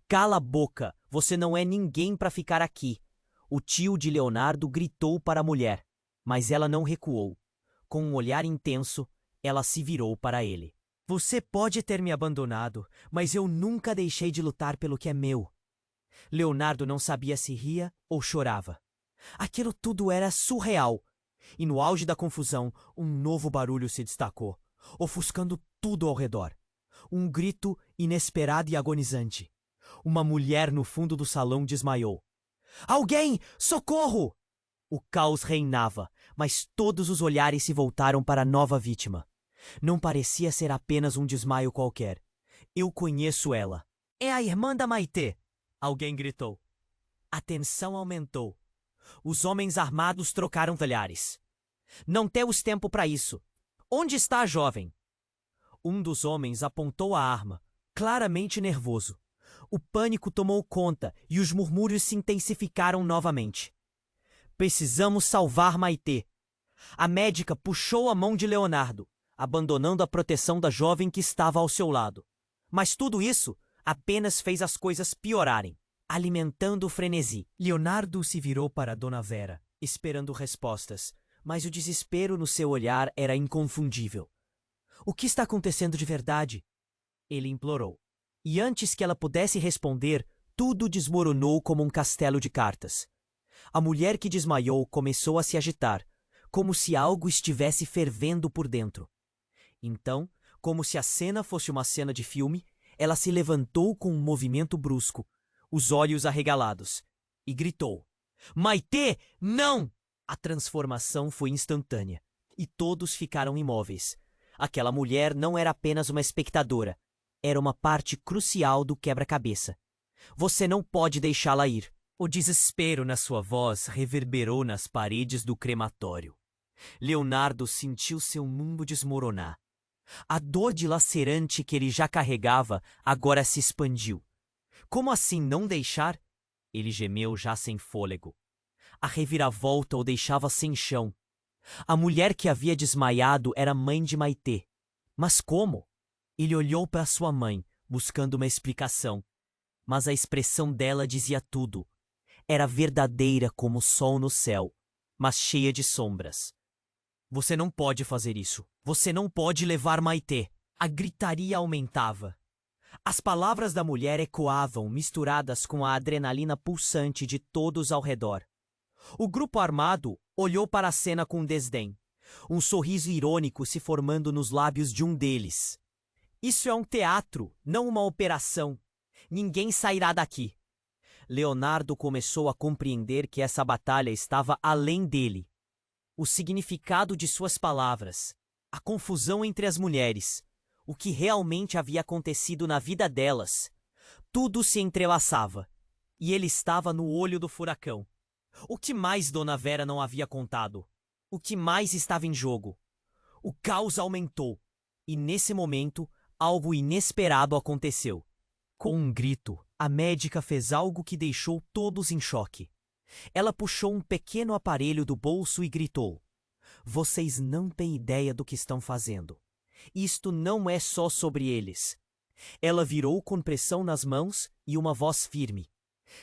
"Cala a boca, você não é ninguém para ficar aqui." O tio de Leonardo gritou para a mulher, mas ela não recuou. Com um olhar intenso, ela se virou para ele. "Você pode ter me abandonado, mas eu nunca deixei de lutar pelo que é meu." Leonardo não sabia se ria ou chorava. Aquilo tudo era surreal. E no auge da confusão, um novo barulho se destacou, ofuscando tudo ao redor. Um grito inesperado e agonizante. Uma mulher no fundo do salão desmaiou. "Alguém! Socorro!" O caos reinava, mas todos os olhares se voltaram para a nova vítima. Não parecia ser apenas um desmaio qualquer. "Eu conheço ela. É a irmã da Maitê!" Alguém gritou. A tensão aumentou. Os homens armados trocaram olhares. "Não temos tempo para isso. Onde está a jovem?" Um dos homens apontou a arma, claramente nervoso. O pânico tomou conta e os murmúrios se intensificaram novamente. "Precisamos salvar Maitê." A médica puxou a mão de Leonardo, abandonando a proteção da jovem que estava ao seu lado. Mas tudo isso apenas fez as coisas piorarem. alimentando o frenesi. Leonardo se virou para Dona Vera, esperando respostas, mas o desespero no seu olhar era inconfundível. O que está acontecendo de verdade? Ele implorou. E antes que ela pudesse responder, tudo desmoronou como um castelo de cartas. A mulher que desmaiou começou a se agitar, como se algo estivesse fervendo por dentro. Então, como se a cena fosse uma cena de filme, ela se levantou com um movimento brusco, os olhos arregalados, e gritou: Maitê, não! A transformação foi instantânea, e todos ficaram imóveis. Aquela mulher não era apenas uma espectadora, era uma parte crucial do quebra-cabeça. Você não pode deixá-la ir. O desespero na sua voz reverberou nas paredes do crematório. Leonardo sentiu seu mundo desmoronar. A dor dilacerante que ele já carregava agora se expandiu. Como assim não deixar? Ele gemeu já sem fôlego. A reviravolta o deixava sem chão. A mulher que havia desmaiado era mãe de Maitê. Mas como? Ele olhou para sua mãe, buscando uma explicação. Mas a expressão dela dizia tudo. Era verdadeira como o sol no céu, mas cheia de sombras. Você não pode fazer isso. Você não pode levar Maitê. A gritaria aumentava. As palavras da mulher ecoavam, misturadas com a adrenalina pulsante de todos ao redor. O grupo armado olhou para a cena com desdém, um sorriso irônico se formando nos lábios de um deles. Isso é um teatro, não uma operação. Ninguém sairá daqui. Leonardo começou a compreender que essa batalha estava além dele. O significado de suas palavras, a confusão entre as mulheres, o que realmente havia acontecido na vida delas, tudo se entrelaçava, e ele estava no olho do furacão. O que mais Dona Vera não havia contado? O que mais estava em jogo? O caos aumentou, e nesse momento, algo inesperado aconteceu. Com um grito, a médica fez algo que deixou todos em choque. Ela puxou um pequeno aparelho do bolso e gritou: Vocês não têm ideia do que estão fazendo. Isto não é só sobre eles. Ela virou com pressão nas mãos e uma voz firme: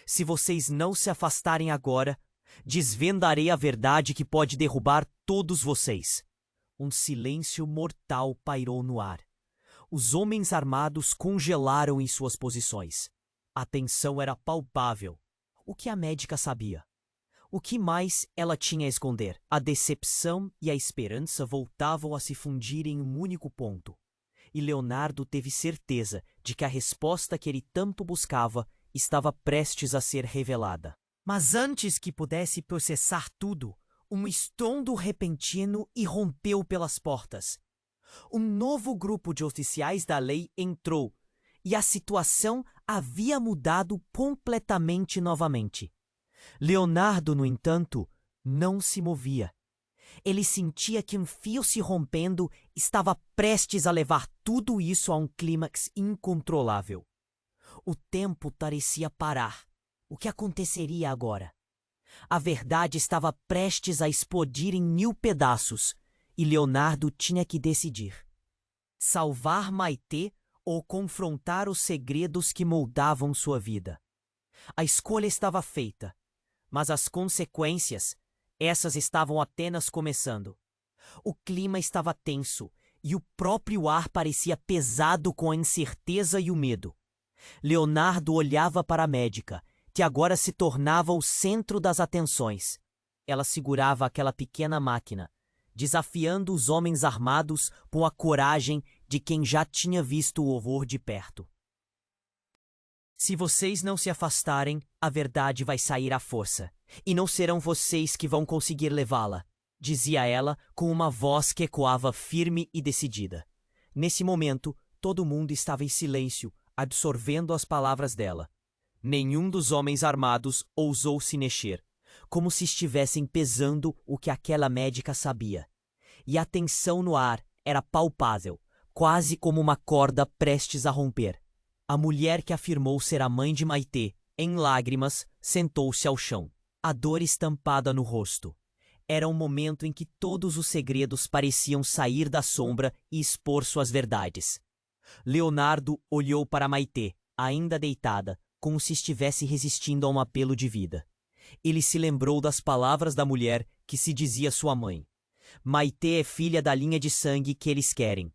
Se vocês não se afastarem agora, desvendarei a verdade que pode derrubar todos vocês. Um silêncio mortal pairou no ar. Os homens armados congelaram em suas posições. A tensão era palpável. O que a médica sabia? O que mais ela tinha a esconder? A decepção e a esperança voltavam a se fundir em um único ponto. E Leonardo teve certeza de que a resposta que ele tanto buscava estava prestes a ser revelada. Mas antes que pudesse processar tudo, um estrondo repentino irrompeu pelas portas. Um novo grupo de oficiais da lei entrou, e a situação havia mudado completamente novamente. Leonardo, no entanto, não se movia. Ele sentia que um fio se rompendo estava prestes a levar tudo isso a um clímax incontrolável. O tempo parecia parar. O que aconteceria agora? A verdade estava prestes a explodir em 1000 pedaços, e Leonardo tinha que decidir: salvar Maitê ou confrontar os segredos que moldavam sua vida. A escolha estava feita, mas as consequências, essas estavam apenas começando. O clima estava tenso e o próprio ar parecia pesado com a incerteza e o medo. Leonardo olhava para a médica, que agora se tornava o centro das atenções. Ela segurava aquela pequena máquina, desafiando os homens armados com a coragem de quem já tinha visto o horror de perto. Se vocês não se afastarem, a verdade vai sair à força, e não serão vocês que vão conseguir levá-la, dizia ela com uma voz que ecoava firme e decidida. Nesse momento, todo mundo estava em silêncio, absorvendo as palavras dela. Nenhum dos homens armados ousou se mexer, como se estivessem pesando o que aquela médica sabia. E a tensão no ar era palpável, quase como uma corda prestes a romper. A mulher que afirmou ser a mãe de Maitê, em lágrimas, sentou-se ao chão, a dor estampada no rosto. Era um momento em que todos os segredos pareciam sair da sombra e expor suas verdades. Leonardo olhou para Maitê, ainda deitada, como se estivesse resistindo a um apelo de vida. Ele se lembrou das palavras da mulher que se dizia sua mãe. Maitê é filha da linha de sangue que eles querem.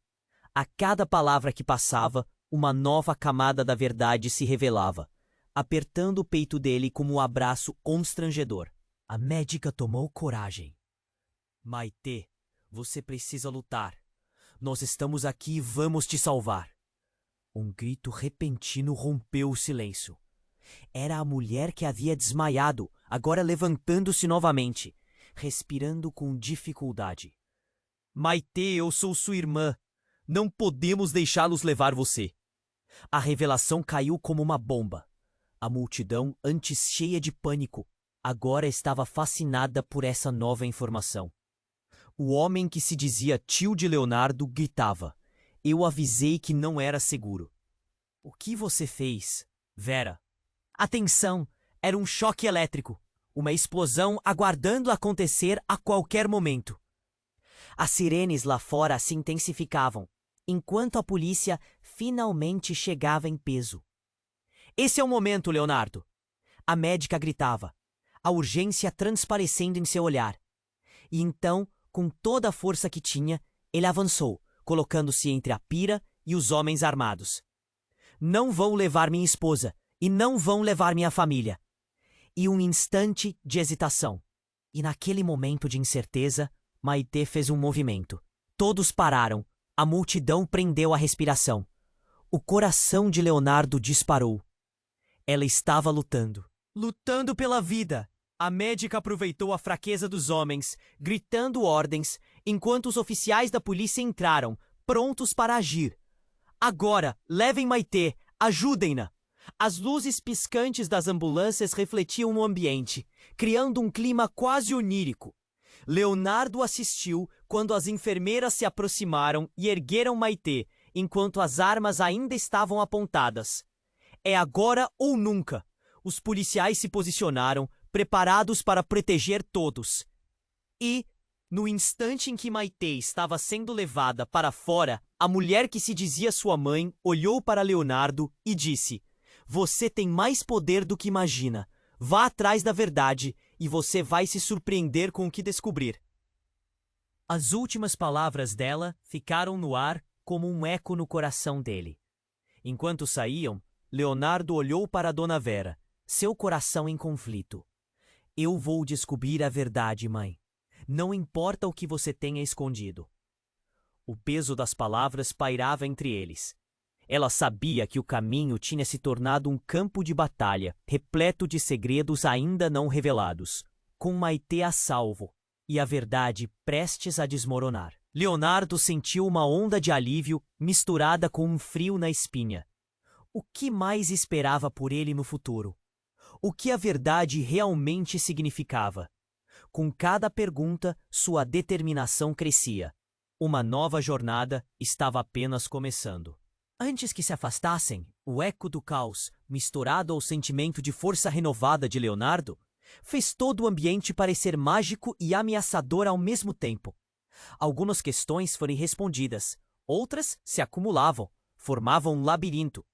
A cada palavra que passava, uma nova camada da verdade se revelava, apertando o peito dele como um abraço constrangedor. A médica tomou coragem. Maitê, você precisa lutar. Nós estamos aqui e vamos te salvar. Um grito repentino rompeu o silêncio. Era a mulher que havia desmaiado, agora levantando-se novamente, respirando com dificuldade. Maitê, eu sou sua irmã. Não podemos deixá-los levar você. A revelação caiu como uma bomba. A multidão, antes cheia de pânico, agora estava fascinada por essa nova informação. O homem que se dizia tio de Leonardo gritava. Eu avisei que não era seguro. O que você fez, Vera? Atenção! Era um choque elétrico. Uma explosão aguardando acontecer a qualquer momento. As sirenes lá fora se intensificavam, enquanto a polícia finalmente chegava em peso. Esse é o momento, Leonardo! A médica gritava, a urgência transparecendo em seu olhar. E então, com toda a força que tinha, ele avançou, colocando-se entre a pira e os homens armados. Não vão levar minha esposa, e não vão levar minha família. E um instante de hesitação. E naquele momento de incerteza, Maitê fez um movimento. Todos pararam. A multidão prendeu a respiração. O coração de Leonardo disparou. Ela estava lutando. Lutando pela vida. A médica aproveitou a fraqueza dos homens, gritando ordens, enquanto os oficiais da polícia entraram, prontos para agir. Agora, levem Maitê, ajudem-na! As luzes piscantes das ambulâncias refletiam no ambiente, criando um clima quase onírico. Leonardo assistiu quando as enfermeiras se aproximaram e ergueram Maitê, enquanto as armas ainda estavam apontadas. É agora ou nunca. Os policiais se posicionaram, preparados para proteger todos. E, no instante em que Maitê estava sendo levada para fora, a mulher que se dizia sua mãe olhou para Leonardo e disse: Você tem mais poder do que imagina. Vá atrás da verdade e você vai se surpreender com o que descobrir. As últimas palavras dela ficaram no ar como um eco no coração dele. Enquanto saíam, Leonardo olhou para Dona Vera, seu coração em conflito. Eu vou descobrir a verdade, mãe. Não importa o que você tenha escondido. O peso das palavras pairava entre eles. Ela sabia que o caminho tinha se tornado um campo de batalha, repleto de segredos ainda não revelados, com Maitê a salvo e a verdade prestes a desmoronar. Leonardo sentiu uma onda de alívio misturada com um frio na espinha. O que mais esperava por ele no futuro? O que a verdade realmente significava? Com cada pergunta, sua determinação crescia. Uma nova jornada estava apenas começando. Antes que se afastassem, o eco do caos, misturado ao sentimento de força renovada de Leonardo, fez todo o ambiente parecer mágico e ameaçador ao mesmo tempo. Algumas questões foram respondidas, outras se acumulavam, formavam um labirinto.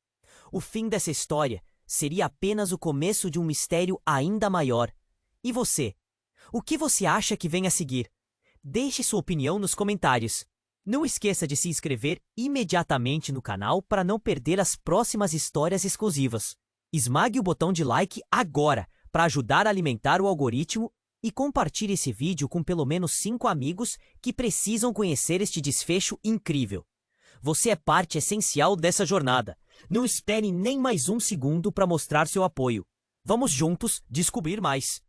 O fim dessa história seria apenas o começo de um mistério ainda maior. E você? O que você acha que vem a seguir? Deixe sua opinião nos comentários. Não esqueça de se inscrever imediatamente no canal para não perder as próximas histórias exclusivas. Esmague o botão de like agora para ajudar a alimentar o algoritmo e compartilhe esse vídeo com pelo menos 5 amigos que precisam conhecer este desfecho incrível. Você é parte essencial dessa jornada. Não espere nem mais um segundo para mostrar seu apoio. Vamos juntos descobrir mais.